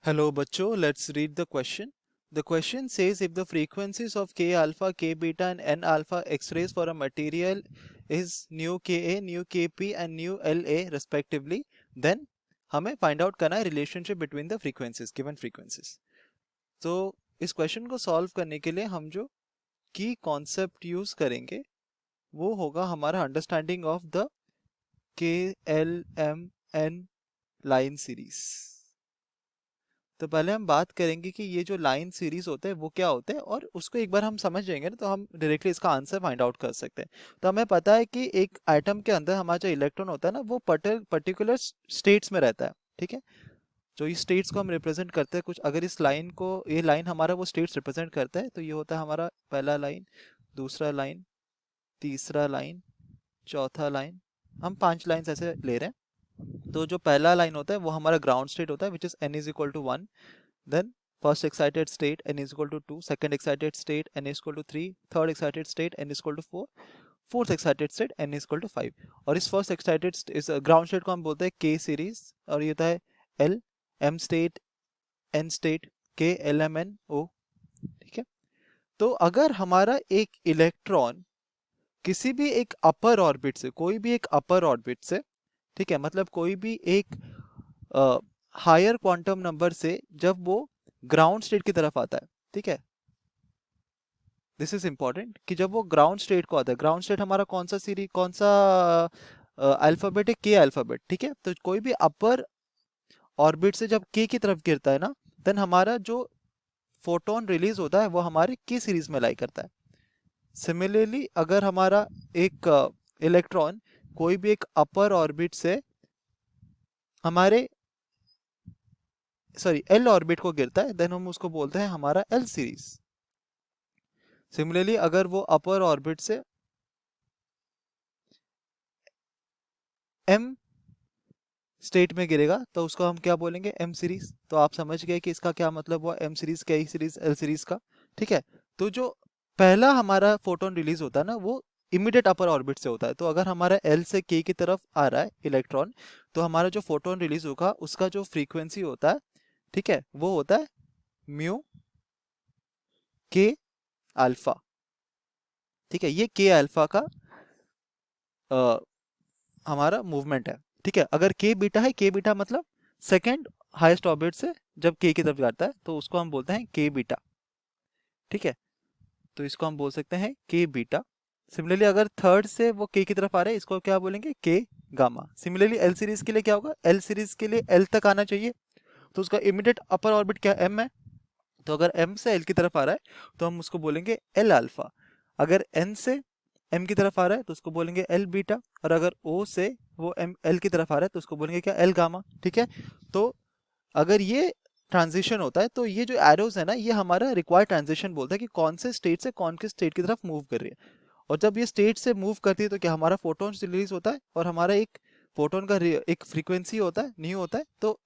Hello बच्चों, let's read the question. The question says if the frequencies of K alpha, K beta and N alpha X-rays for a material is nu Ka, nu Kp and nu La respectively, then हमें find out करना है relationship between the frequencies, given frequencies. तो इस question को solve करने के लिए हम जो key concept use करेंगे वो होगा हमारा understanding of the KLMN line series. तो पहले हम बात करेंगे कि ये जो लाइन सीरीज होते हैं वो क्या होते हैं, और उसको एक बार हम समझ जाएंगे ना तो हम डायरेक्टली इसका आंसर फाइंड आउट कर सकते हैं. तो हमें पता है कि एक एटम के अंदर हमारा जो इलेक्ट्रॉन होता है ना वो पर्टिकुलर स्टेट्स में रहता है. ठीक है, जो इस स्टेट्स को हम रिप्रेजेंट करते हैं कुछ, अगर इस लाइन को, ये लाइन हमारा वो स्टेट्स रिप्रेजेंट करता है, तो ये होता है हमारा पहला लाइन, दूसरा लाइन, तीसरा लाइन, चौथा लाइन. हम 5 लाइन ऐसे ले रहे हैं. तो जो पहला लाइन होता है वो हमारा ग्राउंड स्टेट होता है, which is n is equal to 1. Then first excited state n is equal to 2, second excited state n is equal to 3, third excited state n is equal to 4, fourth excited state n is equal to 5. और इस first excited इस ground state को हम बोलते हैं K series, और ये होता है L, M state, N state, K, L, M, N, O. ठीक है, तो अगर हमारा एक इलेक्ट्रॉन किसी भी एक अपर ऑर्बिट से, कोई भी एक अपर ऑर्बिट से, ठीक है, मतलब कोई भी एक हायर क्वांटम नंबर से जब वो ग्राउंड स्टेट की तरफ आता है, ठीक है, दिस इज इंपॉर्टेंट कि जब वो ग्राउंड स्टेट को आता है, ग्राउंड स्टेट हमारा कौन सा सीरीज, कौन सा अल्फाबेट है, के अल्फाबेट. ठीक है, तो कोई भी अपर ऑर्बिट से जब के की तरफ गिरता है ना, देन हमारा जो फोटोन रिलीज होता है वो हमारे के सीरीज में लाई करता है. सिमिलरली अगर हमारा एक इलेक्ट्रॉन कोई भी एक अपर ऑर्बिट से हमारे एल ऑर्बिट को गिरता है, देन हम उसको बोलते हैं हमारा एल सीरीज. सिमिलरली अगर वो अपर ऑर्बिट से एम स्टेट में गिरेगा तो उसको हम क्या बोलेंगे, एम सीरीज. तो आप समझ गए कि इसका क्या मतलब हुआ, एम सीरीज, के सीरीज, एल सीरीज का. ठीक है, तो जो पहला हमारा फोटोन रिलीज होता है ना वो इमीडिएट अपर ऑर्बिट से होता है. तो अगर हमारा एल से के की तरफ आ रहा है इलेक्ट्रॉन, तो हमारा जो फोटोन रिलीज होगा उसका जो फ्रीक्वेंसी होता है, ठीक है, वो होता है म्यू के अल्फा. ठीक है, ये के अल्फा का हमारा मूवमेंट है. ठीक है, अगर के बीटा है, के बीटा मतलब सेकेंड हाईएस्ट ऑर्बिट से जब के की तरफ जाता है तो उसको हम बोलते हैं के बीटा. ठीक है, तो इसको हम बोल सकते हैं के बीटा. सिमिलरली अगर थर्ड से वो के की तरफ आ रहे हैं, इसको क्या बोलेंगे, के गामा. सिमिलरली एल सीरीज के लिए क्या होगा, एल सीरीज के लिए एल तक आना चाहिए, तो उसका इमीडिएट अपर ऑर्बिट क्या, एम है. तो अगर एम से एल की तरफ आ रहा है तो हम उसको बोलेंगे एल अल्फा. अगर एन से एम की तरफ आ रहा है तो उसको बोलेंगे एल बीटा, और अगर ओ से वो एम एल की तरफ आ रहा है तो उसको बोलेंगे क्या, एल गामा. ठीक है, तो अगर ये ट्रांजिशन होता है तो ये जो एरोज है ना, ये हमारा रिक्वायर्ड ट्रांजिशन बोलता है कि कौन से स्टेट से कौन के स्टेट की तरफ मूव कर रही है. और जब ये स्टेट से मूव करती है तो क्या हमारा फोटोन रिलीज होता है, और हमारा एक फोटोन का एक फ्रीक्वेंसी होता है, न्यू होता है. तो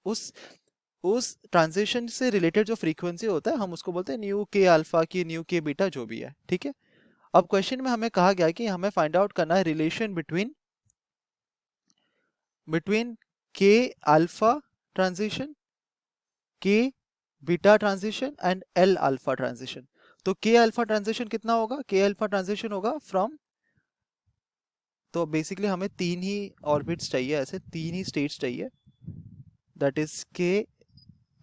उस ट्रांजिशन से रिलेटेड जो फ्रीक्वेंसी होता है हम उसको बोलते हैं न्यू के अल्फा की, न्यू के बीटा, जो भी है. ठीक है, अब क्वेश्चन में हमें कहा गया है कि हमें फाइंड आउट करना है रिलेशन बिटवीन के अल्फा ट्रांजिशन, के beta transition and L alpha transition. तो के अल्फा ट्रांजिशन कितना होगा, के अल्फा ट्रांजिशन होगा फ्रॉम, तो बेसिकली हमें 3 ही ऑर्बिट्स चाहिए, ऐसे 3 ही स्टेट्स चाहिए, दैट इज के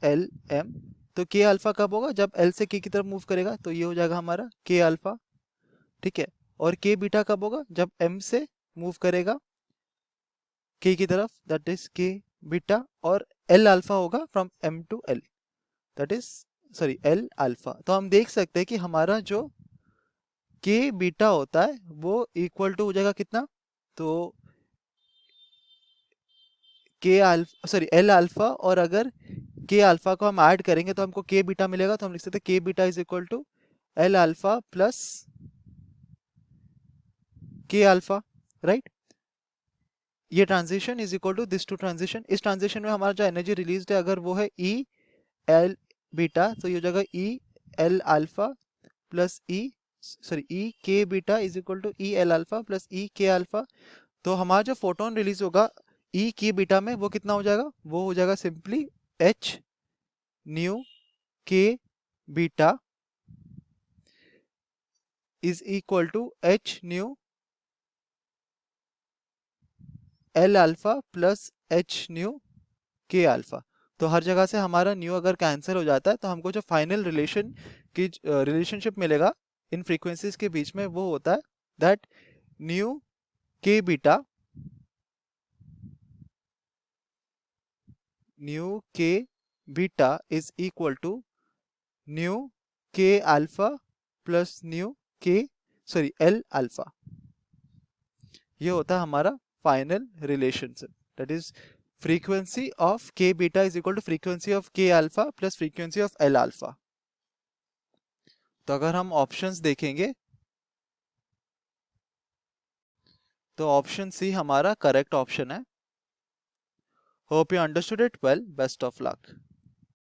एल एम. तो के अल्फा कब होगा, जब एल से के की तरफ मूव करेगा, तो ये हो जाएगा हमारा के अल्फा. ठीक है, और के बीटा कब होगा, जब एम से मूव करेगा के की तरफ, दैट इज के बीटा. और एल अल्फा होगा from M to L, that is L alpha. तो हम देख सकते हैं कि हमारा जो के बीटा होता है वो इक्वल टू हो जाएगा कितना, तो के अल्फा एल अल्फा, और अगर के अल्फा को हम ऐड करेंगे तो हमको के बीटा मिलेगा. तो हम लिख सकते हैं K beta is equal to L alpha plus K alpha, right. ये transition is equal to this to transition. इस ट्रांजिशन में हमारा जो एनर्जी रिलीज है अगर वो है ई एल बीटा, तो ये हो जाएगा E L alpha plus E K beta is equal to E L alpha plus E K alpha. तो हमारा जो फोटोन रिलीज होगा ई के बीटा में वो कितना हो जाएगा, वो हो जाएगा simply H nu K beta is equal to H nu L alpha plus H nu K alpha. तो हर जगह से हमारा न्यू अगर कैंसिल हो जाता है तो हमको जो फाइनल रिलेशन की रिलेशनशिप मिलेगा इन फ्रीक्वेंसीज के बीच में वो होता है that nu K beta is equal to nu K alpha plus nu L alpha अल्फा। ये होता है हमारा final relationship, that is frequency of K beta is equal to frequency of K alpha plus frequency of L alpha. तो अगर हम options देखेंगे तो ऑप्शन सी हमारा करेक्ट ऑप्शन है। Hope you understood it well, best of luck.